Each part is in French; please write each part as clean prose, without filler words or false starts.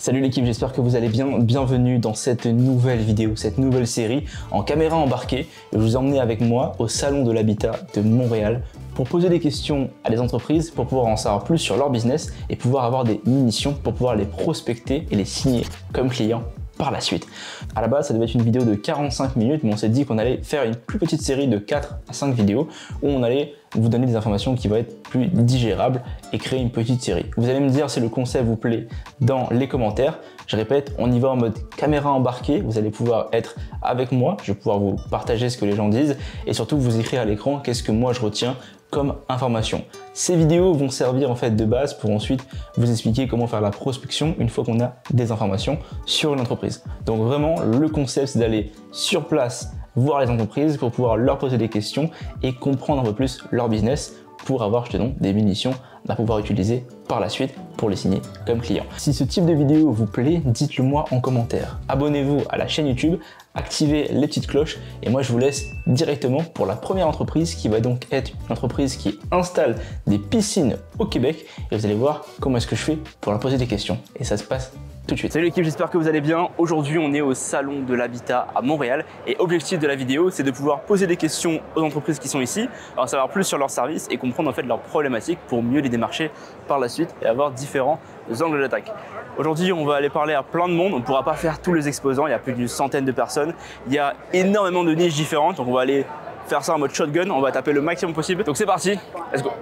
Salut l'équipe, j'espère que vous allez bien. Bienvenue dans cette nouvelle vidéo, cette nouvelle série en caméra embarquée. Je vous ai emmené avec moi au Salon de l'Habitat de Montréal pour poser des questions à des entreprises, pour pouvoir en savoir plus sur leur business et pouvoir avoir des missions pour pouvoir les prospecter et les signer comme clients par la suite. À la base, ça devait être une vidéo de 45 minutes, mais on s'est dit qu'on allait faire une plus petite série de 4 à 5 vidéos où on allait vous donner des informations qui vont être plus digérables et créer une petite série. Vous allez me dire si le concept vous plaît dans les commentaires. Je répète, on y va en mode caméra embarquée. Vous allez pouvoir être avec moi, je vais pouvoir vous partager ce que les gens disent et surtout vous écrire à l'écran qu'est-ce que moi je retiens comme information. Ces vidéos vont servir en fait de base pour ensuite vous expliquer comment faire la prospection une fois qu'on a des informations sur une entreprise. Donc vraiment, le concept c'est d'aller sur place voir les entreprises pour pouvoir leur poser des questions et comprendre un peu plus leur business pour avoir justement des munitions à pouvoir utiliser par la suite pour les signer comme clients. Si ce type de vidéo vous plaît, dites-le moi en commentaire. Abonnez-vous à la chaîne YouTube, activez les petites cloches et moi je vous laisse directement pour la première entreprise qui va donc être une entreprise qui installe des piscines au Québec et vous allez voir comment est-ce que je fais pour leur poser des questions et ça se passe tout de suite. Salut l'équipe, j'espère que vous allez bien. Aujourd'hui, on est au Salon de l'Habitat à Montréal et objectif de la vidéo, c'est de pouvoir poser des questions aux entreprises qui sont ici, en savoir plus sur leurs services et comprendre en fait leurs problématiques pour mieux les démarcher par la suite et avoir différents angles d'attaque. Aujourd'hui, on va aller parler à plein de monde. On ne pourra pas faire tous les exposants, il y a plus d'une centaine de personnes. Il y a énormément de niches différentes, donc on va aller faire ça en mode shotgun. On va taper le maximum possible. Donc c'est parti, let's go.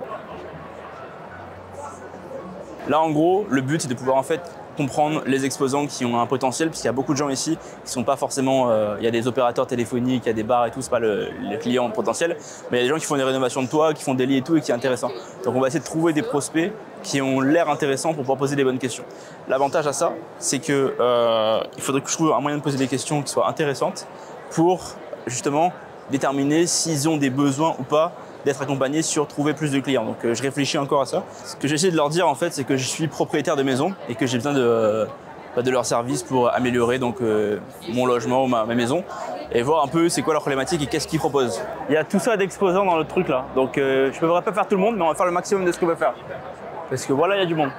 Là, en gros, le but c'est de pouvoir en fait comprendre les exposants qui ont un potentiel, puisqu'il y a beaucoup de gens ici qui sont pas forcément, il y a des opérateurs téléphoniques, il y a des bars et tout, c'est pas les clients potentiels, mais il y a des gens qui font des rénovations de toit, qui font des lits et tout et qui est intéressant. Donc on va essayer de trouver des prospects qui ont l'air intéressants pour pouvoir poser des bonnes questions. L'avantage à ça, c'est que il faudrait que je trouve un moyen de poser des questions qui soient intéressantes pour justement déterminer s'ils ont des besoins ou pas d'être accompagné sur trouver plus de clients. Donc je réfléchis encore à ça. Ce que j'essaie de leur dire en fait, c'est que je suis propriétaire de maison et que j'ai besoin de leur service pour améliorer donc, mon logement ou ma maison et voir un peu c'est quoi leur problématique et qu'est-ce qu'ils proposent. Il y a tout ça d'exposants dans le truc là. Donc je ne pourrais pas faire tout le monde, mais on va faire le maximum de ce qu'on peut faire. Parce que voilà, il y a du monde.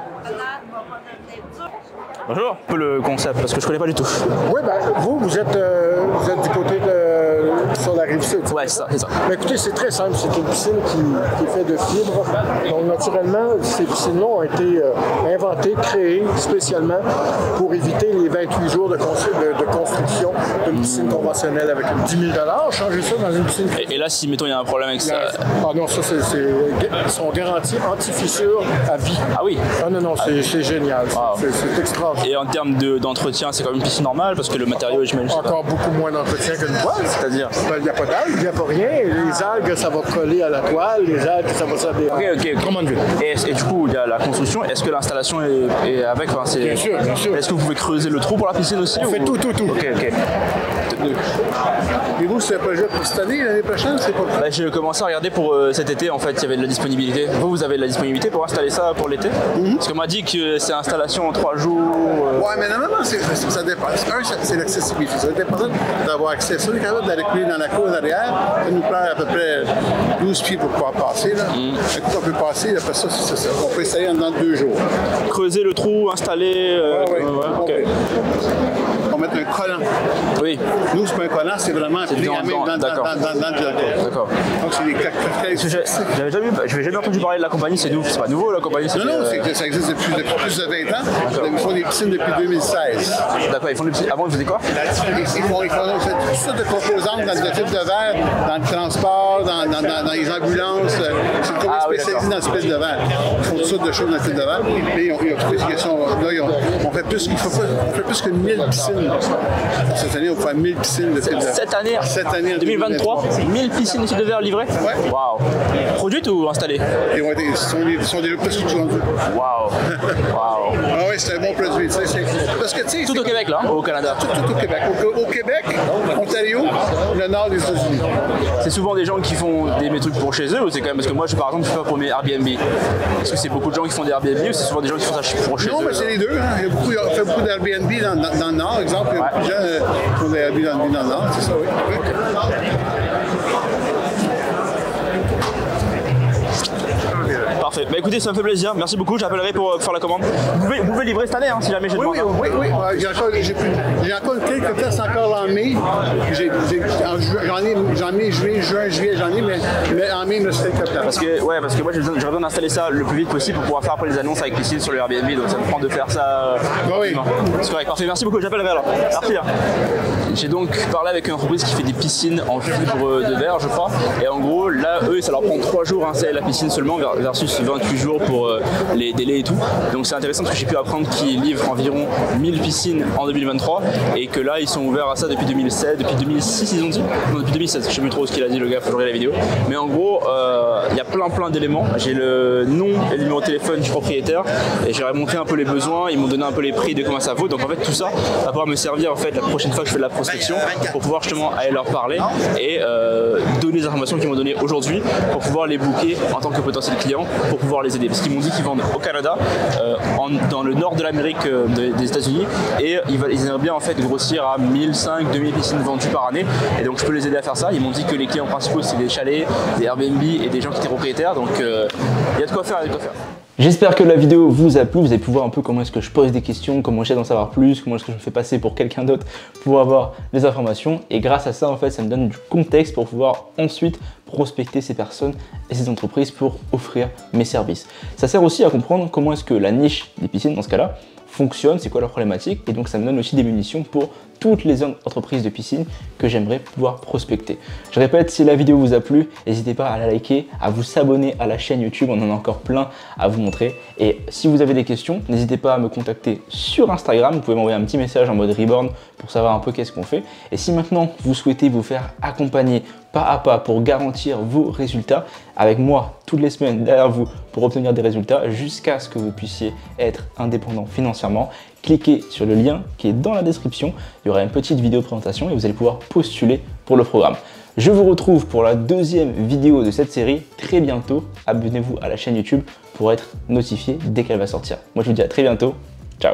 Bonjour. Un peu le concept parce que je connais pas du tout. Oui, ben vous êtes du côté sur la rive sud. Ouais, c'est ça. Mais écoutez, c'est très simple. C'est une piscine qui est faite de fibres. Donc naturellement, ces piscines-là ont été inventées, créées spécialement pour éviter les 28 jours de construction d'une piscine conventionnelle avec 10 000 $. Changer ça dans une piscine. Et là, si mettons il y a un problème avec ça. Ah non, ça ils sont garantis anti-fissure à vie. Ah oui. Ah non, c'est génial. Wow. C'est extraordinaire. Et en termes d'entretien, c'est comme une piscine normale parce que le matériau, j'imagine. Encore beaucoup moins d'entretien que une toile. C'est-à-dire? Il n'y a pas d'algues, il n'y a pas rien. Les algues, ça va coller à la toile. Les algues, ça va s'adhérer. Ok. Et du coup, il y a la construction. Est-ce que l'installation est avec? Enfin, bien sûr. Est-ce que vous pouvez creuser le trou pour la piscine aussi? On fait tout. Ok. Et vous, c'est un projet pour cette année, l'année prochaine? C'est pas bah, j'ai commencé à regarder pour cet été, en fait, il y avait de la disponibilité. Vous avez de la disponibilité pour installer ça pour l'été? Parce qu'on m'a dit que c'est installation en 3 jours. Ouais, mais non, ça dépend. C'est l'accessibilité. Ça dépend d'avoir accès à ça. On est capable de reculer dans la cour derrière. Ça nous prend à peu près 12 pieds pour pouvoir passer. Là. Un coup, on peut passer. Après ça, on peut essayer dans 2 jours. Creuser le trou, installer. Okay. On va mettre un collant. Oui. Nous, c'est pas un collant, c'est vraiment pris à main dans le directeur. D'accord. Donc, c'est des claques. J'avais jamais entendu parler de la compagnie, c'est pas nouveau la compagnie? Non, ça existe depuis plus de 20 ans. Ils font des piscines depuis 2016. D'accord, avant ils faisaient quoi? Ils font toutes sortes de composantes dans le type de verre, dans le transport, dans les ambulances. C'est une compagnie spécialisée dans le type de verre. Ils font toutes sortes de choses dans le type de verre. Mais ils ont trouvé qu'ils sont là, on fait plus que 1000 piscines. Cette année, on fait 1000 piscines de type de verre. Cette année, en 2023, 1000 piscines de type de verre livrées? Ouais. Waouh. Produites ou installées? Ils sont déjà plus que tout vendus. Waouh. Ah oui, c'est un bon produit. Parce que, tu sais, tout au Québec, là, au Canada? Tout au Québec. Au Québec, Ontario, le nord des États-Unis. C'est souvent des gens qui font des trucs pour chez eux ou c'est quand même parce que moi, par exemple, je fais pas pour mes Airbnb. Est-ce que c'est beaucoup de gens qui font des Airbnb ou c'est souvent des gens qui font ça pour chez eux? Non, mais c'est les deux. Hein. On fait beaucoup d'Airbnb dans le nord, exemple. Il y a beaucoup de gens qui font des Airbnb dans le nord, c'est ça, oui. Parfait. Bah écoutez, ça me fait plaisir. Merci beaucoup. J'appellerai pour faire la commande. Vous pouvez livrer cette année, hein, si jamais j'ai demandé. Oui. J'ai encore quelques tests encore en mai. J'en ai juin, juillet, j'en ai, mais en mai, il me reste quelques places. Parce que moi, j'aurais besoin d'installer ça le plus vite possible pour pouvoir faire après les annonces avec piscine sur le Airbnb. Donc ça me prend de faire ça. Oui. C'est correct. Parfait. Merci beaucoup. J'appellerai alors. Merci. J'ai donc parlé avec une entreprise qui fait des piscines en fibre de verre, je crois. Et en gros, là, eux, ça leur prend 3 jours à installer la piscine seulement versus 28 jours pour les délais et tout. Donc c'est intéressant parce que j'ai pu apprendre qu'ils livrent environ 1000 piscines en 2023 et que là, ils sont ouverts à ça depuis 2007, depuis 2006, ils ont dit. Non, depuis 2016, je sais plus trop ce qu'il a dit le gars, faut que je regarde la vidéo. Mais en gros, il y a plein d'éléments. J'ai le nom et le numéro de téléphone du propriétaire et j'ai remonté un peu les besoins, ils m'ont donné un peu les prix de combien ça vaut. Donc en fait, tout ça va pouvoir me servir en fait la prochaine fois que je fais de la prospection pour pouvoir justement aller leur parler et donner les informations qu'ils m'ont données aujourd'hui pour pouvoir les booker en tant que potentiel client, pour pouvoir les aider. Parce qu'ils m'ont dit qu'ils vendent au Canada, dans le nord de l'Amérique des États-Unis, et ils aimeraient bien en fait grossir à 1500, 2000 piscines vendues par année. Et donc je peux les aider à faire ça. Ils m'ont dit que les clients principaux c'est des chalets, des Airbnb et des gens qui étaient propriétaires. Donc il y a de quoi faire, J'espère que la vidéo vous a plu, vous avez pu voir un peu comment est-ce que je pose des questions, comment j'essaie d'en savoir plus, comment est-ce que je me fais passer pour quelqu'un d'autre pour avoir les informations, et grâce à ça en fait ça me donne du contexte pour pouvoir ensuite prospecter ces personnes et ces entreprises pour offrir mes services. Ça sert aussi à comprendre comment est-ce que la niche des piscines dans ce cas-là fonctionne, c'est quoi leur problématique, et donc ça me donne aussi des munitions pour toutes les entreprises de piscine que j'aimerais pouvoir prospecter. Je répète, si la vidéo vous a plu, n'hésitez pas à la liker, à vous abonner à la chaîne YouTube, on en a encore plein à vous montrer. Et si vous avez des questions, n'hésitez pas à me contacter sur Instagram, vous pouvez m'envoyer un petit message en mode reborn pour savoir un peu qu'est-ce qu'on fait. Et si maintenant vous souhaitez vous faire accompagner pas à pas pour garantir vos résultats, avec moi toutes les semaines derrière vous pour obtenir des résultats jusqu'à ce que vous puissiez être indépendant financièrement, cliquez sur le lien qui est dans la description, il y aura une petite vidéo de présentation et vous allez pouvoir postuler pour le programme. Je vous retrouve pour la deuxième vidéo de cette série très bientôt. Abonnez-vous à la chaîne YouTube pour être notifié dès qu'elle va sortir. Moi je vous dis à très bientôt, ciao.